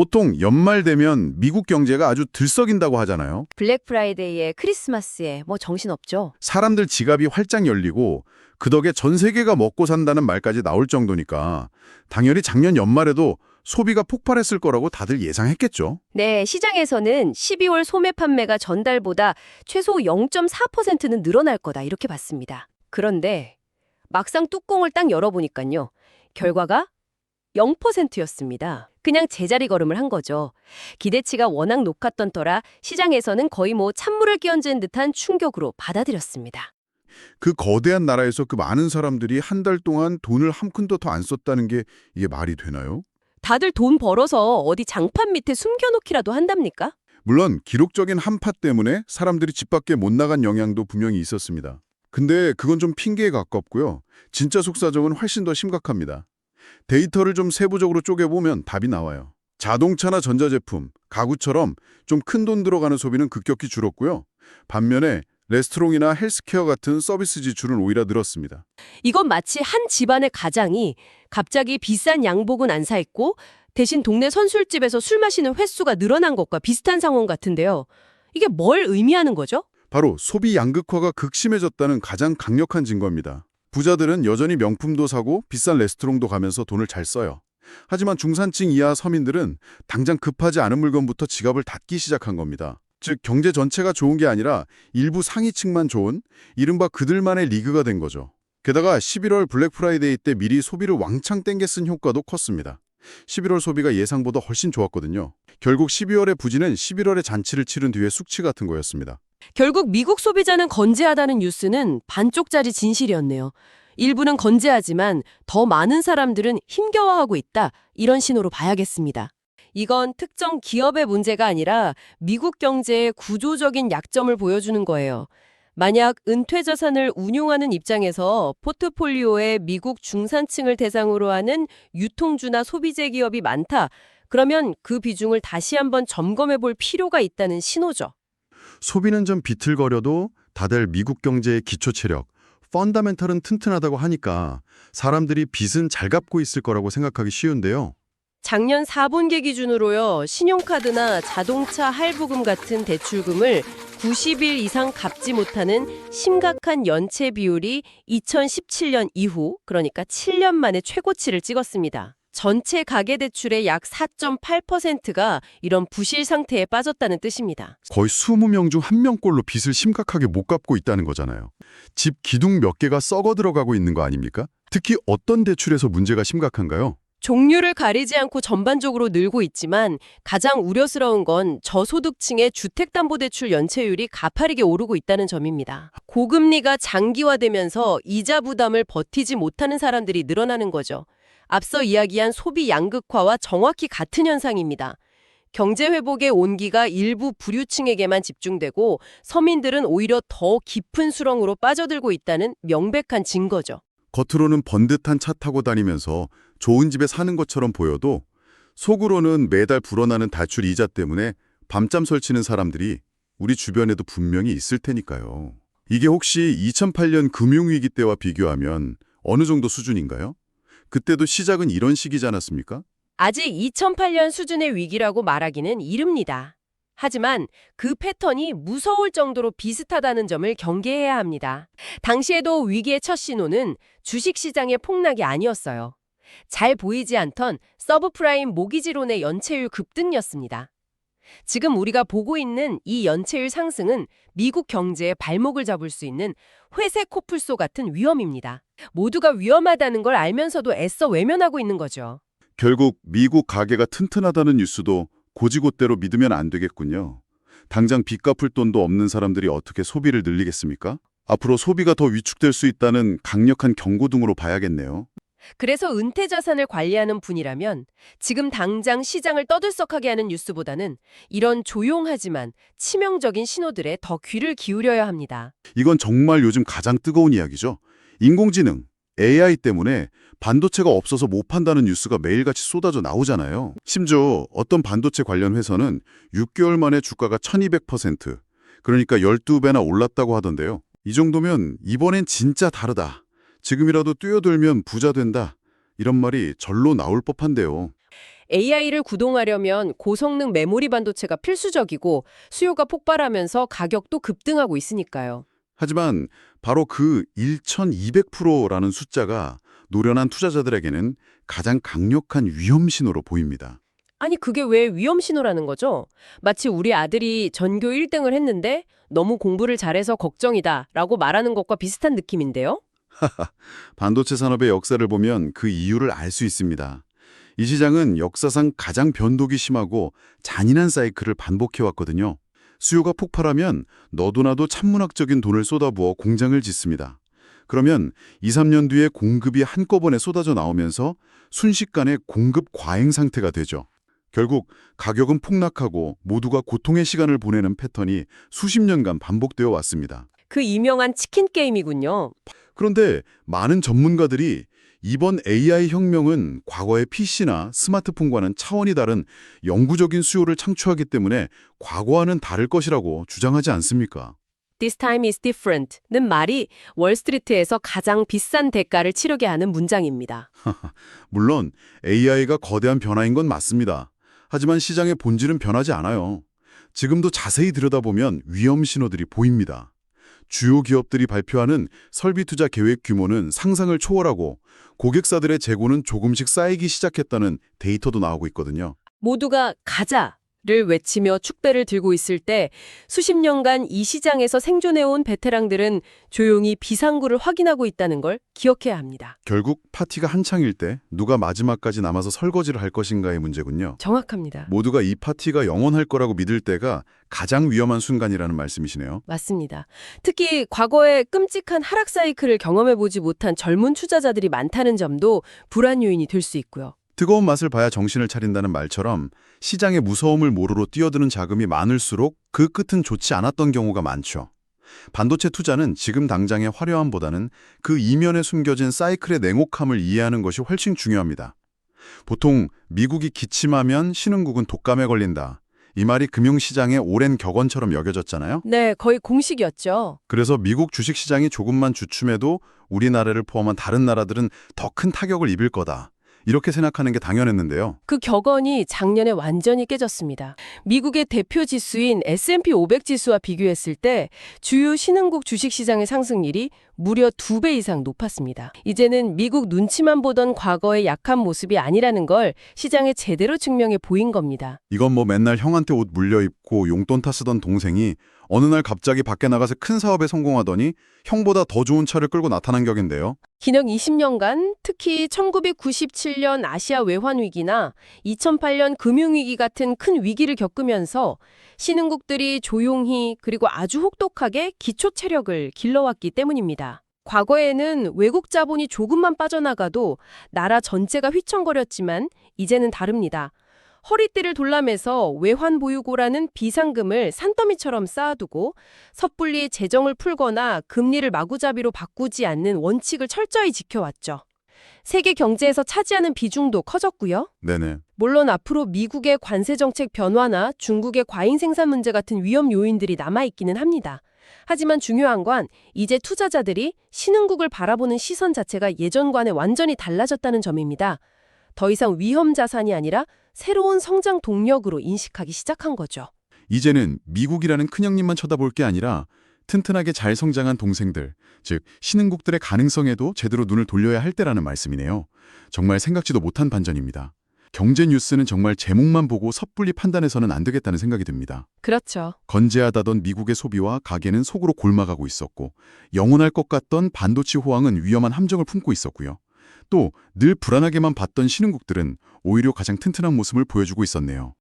보통 연말 되면 미국 경제가 아주 들썩인다고 하잖아요. 블랙 프라이데이에 크리스마스에 뭐 정신없죠. 사람들 지갑이 활짝 열리고 그 덕에 전 세계가 먹고 산다는 말까지 나올 정도니까 당연히 작년 연말에도 소비가 폭발했을 거라고 다들 예상했겠죠. 네, 시장에서는 12월 소매 판매가 전달보다 최소 0.4%는 늘어날 거다 이렇게 봤습니다. 그런데 막상 뚜껑을 딱 열어보니까요. 결과가 0%였습니다. 그냥 제자리 걸음을 한 거죠. 기대치가 워낙 높았던 터라 시장에서는 거의 뭐 찬물을 끼얹은 듯한 충격으로 받아들였습니다. 그 거대한 나라에서 그 많은 사람들이 한 달 동안 돈을 한 푼도 더 안 썼다는 게 이게 말이 되나요? 다들 돈 벌어서 어디 장판 밑에 숨겨놓기라도 한답니까? 물론 기록적인 한파 때문에 사람들이 집 밖에 못 나간 영향도 분명히 있었습니다. 근데 그건 좀 핑계에 가깝고요. 진짜 속사정은 훨씬 더 심각합니다. 데이터를 좀 세부적으로 쪼개보면 답이 나와요. 자동차나 전자제품, 가구처럼 좀 큰 돈 들어가는 소비는 급격히 줄었고요. 반면에 레스토랑이나 헬스케어 같은 서비스 지출은 오히려 늘었습니다. 이건 마치 한 집안의 가장이 갑자기 비싼 양복은 안 사입고 대신 동네 선술집에서 술 마시는 횟수가 늘어난 것과 비슷한 상황 같은데요. 이게 뭘 의미하는 거죠? 바로 소비 양극화가 극심해졌다는 가장 강력한 증거입니다. 부자들은 여전히 명품도 사고 비싼 레스토랑도 가면서 돈을 잘 써요. 하지만 중산층 이하 서민들은 당장 급하지 않은 물건부터 지갑을 닫기 시작한 겁니다. 즉 경제 전체가 좋은 게 아니라 일부 상위층만 좋은 이른바 그들만의 리그가 된 거죠. 게다가 11월 블랙 프라이데이 때 미리 소비를 왕창 땡겨 쓴 효과도 컸습니다. 11월 소비가 예상보다 훨씬 좋았거든요. 결국 12월의 부진은 11월에 잔치를 치른 뒤에 숙취 같은 거였습니다. 결국 미국 소비자는 건재하다는 뉴스는 반쪽짜리 진실이었네요. 일부는 건재하지만 더 많은 사람들은 힘겨워하고 있다. 이런 신호로 봐야겠습니다. 이건 특정 기업의 문제가 아니라 미국 경제의 구조적인 약점을 보여주는 거예요. 만약 은퇴자산을 운용하는 입장에서 포트폴리오에 미국 중산층을 대상으로 하는 유통주나 소비재 기업이 많다. 그러면 그 비중을 다시 한번 점검해 볼 필요가 있다는 신호죠. 소비는 좀 비틀거려도 다들 미국 경제의 기초 체력, 펀더멘털은 튼튼하다고 하니까 사람들이 빚은 잘 갚고 있을 거라고 생각하기 쉬운데요. 작년 4분기 기준으로요. 신용카드나 자동차 할부금 같은 대출금을 90일 이상 갚지 못하는 심각한 연체 비율이 2017년 이후, 그러니까 7년 만에 최고치를 찍었습니다. 전체 가계대출의 약 4.8%가 이런 부실 상태에 빠졌다는 뜻입니다. 거의 20명 중 1명꼴로 빚을 심각하게 못 갚고 있다는 거잖아요. 집 기둥 몇 개가 썩어 들어가고 있는 거 아닙니까? 특히 어떤 대출에서 문제가 심각한가요? 종류를 가리지 않고 전반적으로 늘고 있지만 가장 우려스러운 건 저소득층의 주택담보대출 연체율이 가파르게 오르고 있다는 점입니다. 고금리가 장기화되면서 이자 부담을 버티지 못하는 사람들이 늘어나는 거죠. 앞서 이야기한 소비 양극화와 정확히 같은 현상입니다. 경제 회복의 온기가 일부 부류층에게만 집중되고 서민들은 오히려 더 깊은 수렁으로 빠져들고 있다는 명백한 증거죠. 겉으로는 번듯한 차 타고 다니면서 좋은 집에 사는 것처럼 보여도 속으로는 매달 불어나는 대출 이자 때문에 밤잠 설치는 사람들이 우리 주변에도 분명히 있을 테니까요. 이게 혹시 2008년 금융위기 때와 비교하면 어느 정도 수준인가요? 그때도 시작은 이런 식이지 않았습니까? 아직 2008년 수준의 위기라고 말하기는 이릅니다. 하지만 그 패턴이 무서울 정도로 비슷하다는 점을 경계해야 합니다. 당시에도 위기의 첫 신호는 주식시장의 폭락이 아니었어요. 잘 보이지 않던 서브프라임 모기지론의 연체율 급등이었습니다. 지금 우리가 보고 있는 이 연체율 상승은 미국 경제의 발목을 잡을 수 있는 회색 코뿔소 같은 위험입니다. 모두가 위험하다는 걸 알면서도 애써 외면하고 있는 거죠. 결국 미국 가계가 튼튼하다는 뉴스도 고지고대로 믿으면 안 되겠군요. 당장 빚 갚을 돈도 없는 사람들이 어떻게 소비를 늘리겠습니까? 앞으로 소비가 더 위축될 수 있다는 강력한 경고등으로 봐야겠네요. 그래서 은퇴 자산을 관리하는 분이라면 지금 당장 시장을 떠들썩하게 하는 뉴스보다는 이런 조용하지만 치명적인 신호들에 더 귀를 기울여야 합니다. 이건 정말 요즘 가장 뜨거운 이야기죠. 인공지능, AI 때문에 반도체가 없어서 못 판다는 뉴스가 매일같이 쏟아져 나오잖아요. 심지어 어떤 반도체 관련 회사는 6개월 만에 주가가 1200%, 그러니까 12배나 올랐다고 하던데요. 이 정도면 이번엔 진짜 다르다. 지금이라도 뛰어들면 부자 된다. 이런 말이 절로 나올 법한데요. AI를 구동하려면 고성능 메모리 반도체가 필수적이고 수요가 폭발하면서 가격도 급등하고 있으니까요. 하지만 바로 그 1200%라는 숫자가 노련한 투자자들에게는 가장 강력한 위험 신호로 보입니다. 아니, 그게 왜 위험 신호라는 거죠? 마치 우리 아들이 전교 1등을 했는데 너무 공부를 잘해서 걱정이다 라고 말하는 것과 비슷한 느낌인데요? 반도체 산업의 역사를 보면 그 이유를 알 수 있습니다. 이 시장은 역사상 가장 변동이 심하고 잔인한 사이클을 반복해왔거든요. 수요가 폭발하면 너도나도 천문학적인 돈을 쏟아부어 공장을 짓습니다. 그러면 2, 3년 뒤에 공급이 한꺼번에 쏟아져 나오면서 순식간에 공급 과잉 상태가 되죠. 결국 가격은 폭락하고 모두가 고통의 시간을 보내는 패턴이 수십 년간 반복되어 왔습니다. 그 유명한 치킨 게임이군요. 그런데 많은 전문가들이 이번 AI 혁명은 과거의 PC나 스마트폰과는 차원이 다른 영구적인 수요를 창출하기 때문에 과거와는 다를 것이라고 주장하지 않습니까? This time is different는 말이 월스트리트에서 가장 비싼 대가를 치르게 하는 문장입니다. 물론 AI가 거대한 변화인 건 맞습니다. 하지만 시장의 본질은 변하지 않아요. 지금도 자세히 들여다보면 위험 신호들이 보입니다. 주요 기업들이 발표하는 설비 투자 계획 규모는 상상을 초월하고 고객사들의 재고는 조금씩 쌓이기 시작했다는 데이터도 나오고 있거든요. 모두가 가자를 외치며 축배를 들고 있을 때 수십 년간 이 시장에서 생존해온 베테랑들은 조용히 비상구를 확인하고 있다는 걸 기억해야 합니다. 결국 파티가 한창일 때 누가 마지막까지 남아서 설거지를 할 것인가의 문제군요. 정확합니다. 모두가 이 파티가 영원할 거라고 믿을 때가 가장 위험한 순간이라는 말씀이시네요. 맞습니다. 특히 과거에 끔찍한 하락 사이클을 경험해보지 못한 젊은 투자자들이 많다는 점도 불안 요인이 될 수 있고요. 뜨거운 맛을 봐야 정신을 차린다는 말처럼 시장의 무서움을 모르고 뛰어드는 자금이 많을수록 그 끝은 좋지 않았던 경우가 많죠. 반도체 투자는 지금 당장의 화려함보다는 그 이면에 숨겨진 사이클의 냉혹함을 이해하는 것이 훨씬 중요합니다. 보통 미국이 기침하면 신흥국은 독감에 걸린다. 이 말이 금융시장의 오랜 격언처럼 여겨졌잖아요. 네, 거의 공식이었죠. 그래서 미국 주식시장이 조금만 주춤해도 우리나라를 포함한 다른 나라들은 더 큰 타격을 입을 거다. 이렇게 생각하는 게 당연했는데요. 그 격언이 작년에 완전히 깨졌습니다. 미국의 대표 지수인 S&P 500 지수와 비교했을 때 주요 신흥국 주식시장의 상승률이 무려 2배 이상 높았습니다. 이제는 미국 눈치만 보던 과거의 약한 모습이 아니라는 걸 시장에 제대로 증명해 보인 겁니다. 이건 뭐 맨날 형한테 옷 물려입고 용돈 타쓰던 동생이 어느 날 갑자기 밖에 나가서 큰 사업에 성공하더니 형보다 더 좋은 차를 끌고 나타난 격인데요. 기능 20년간 특히 1997년 아시아 외환 위기나 2008년 금융위기 같은 큰 위기를 겪으면서 신흥국들이 조용히 그리고 아주 혹독하게 기초 체력을 길러왔기 때문입니다. 과거에는 외국 자본이 조금만 빠져나가도 나라 전체가 휘청거렸지만 이제는 다릅니다. 허리띠를 돌라매서 외환 보유고라는 비상금을 산더미처럼 쌓아두고 섣불리 재정을 풀거나 금리를 마구잡이로 바꾸지 않는 원칙을 철저히 지켜왔죠. 세계 경제에서 차지하는 비중도 커졌고요. 네네. 물론 앞으로 미국의 관세 정책 변화나 중국의 과잉 생산 문제 같은 위험 요인들이 남아있기는 합니다. 하지만 중요한 건 이제 투자자들이 신흥국을 바라보는 시선 자체가 예전과는 완전히 달라졌다는 점입니다. 더 이상 위험 자산이 아니라 새로운 성장 동력으로 인식하기 시작한 거죠. 이제는 미국이라는 큰형님만 쳐다볼 게 아니라 튼튼하게 잘 성장한 동생들, 즉 신흥국들의 가능성에도 제대로 눈을 돌려야 할 때라는 말씀이네요. 정말 생각지도 못한 반전입니다. 경제 뉴스는 정말 제목만 보고 섣불리 판단해서는 안 되겠다는 생각이 듭니다. 그렇죠. 건재하다던 미국의 소비와 가계는 속으로 골마가고 있었고 영원할 것 같던 반도체 호황은 위험한 함정을 품고 있었고요. 또 늘 불안하게만 봤던 신흥국들은 오히려 가장 튼튼한 모습을 보여주고 있었네요.